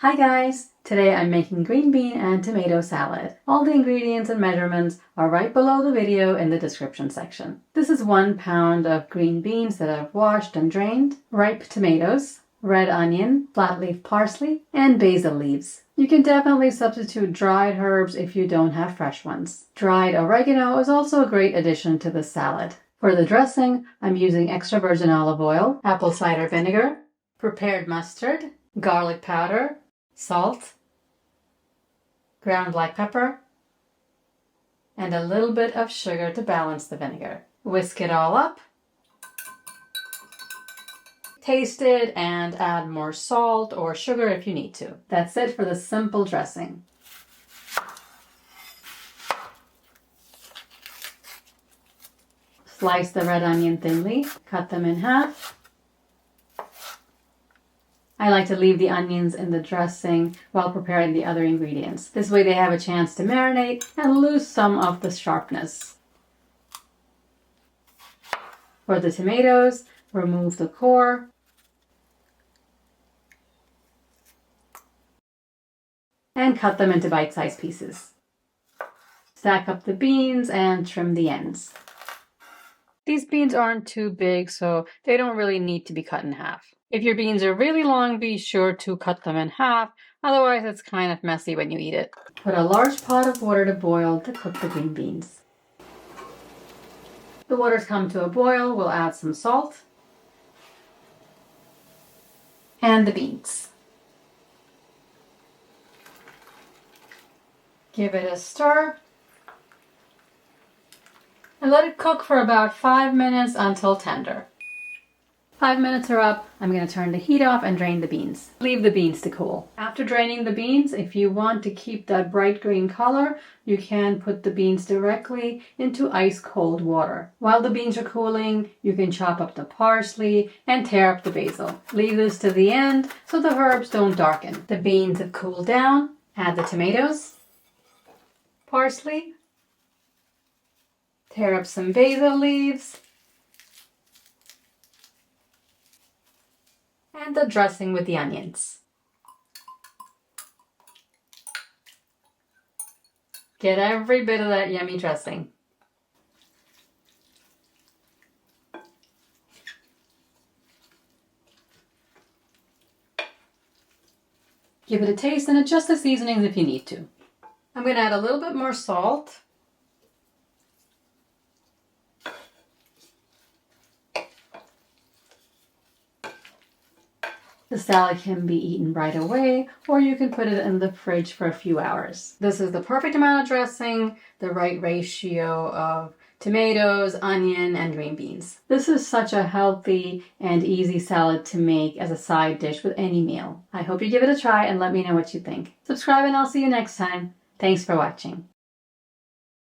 Hi guys! Today I'm making green bean and tomato salad. All the ingredients and measurements are right below the video in the description section. This is 1 pound of green beans that I've washed and drained, ripe tomatoes, red onion, flat leaf parsley, and basil leaves. You can definitely substitute dried herbs if you don't have fresh ones. Dried oregano is also a great addition to the salad. For the dressing, I'm using extra virgin olive oil, apple cider vinegar, prepared mustard, garlic powder, salt, ground black pepper, and a little bit of sugar to balance the vinegar. Whisk it all up, taste it, and add more salt or sugar if you need to. That's it for the simple dressing. Slice the red onion thinly, cut them in half. I like to leave the onions in the dressing while preparing the other ingredients. This way they have a chance to marinate and lose some of the sharpness. For the tomatoes, remove the core. And cut them into bite-sized pieces. Stack up the beans and trim the ends. These beans aren't too big, so they don't really need to be cut in half. If your beans are really long, be sure to cut them in half, otherwise it's kind of messy when you eat it. Put a large pot of water to boil to cook the green beans. The water's come to a boil, we'll add some salt and the beans. Give it a stir and let it cook for about 5 minutes until tender. 5 minutes are up. I'm going to turn the heat off and drain the beans. Leave the beans to cool. After draining the beans, if you want to keep that bright green color, you can put the beans directly into ice cold water. While the beans are cooling, you can chop up the parsley and tear up the basil. Leave this to the end so the herbs don't darken. The beans have cooled down. Add the tomatoes, parsley, tear up some basil leaves, and the dressing with the onions. Get every bit of that yummy dressing. Give it a taste and adjust the seasonings if you need to. I'm going to add a little bit more salt. The salad can be eaten right away, or you can put it in the fridge for a few hours. This is the perfect amount of dressing, the right ratio of tomatoes, onion, and green beans. This is such a healthy and easy salad to make as a side dish with any meal. I hope you give it a try and let me know what you think. Subscribe and I'll see you next time. Thanks for watching.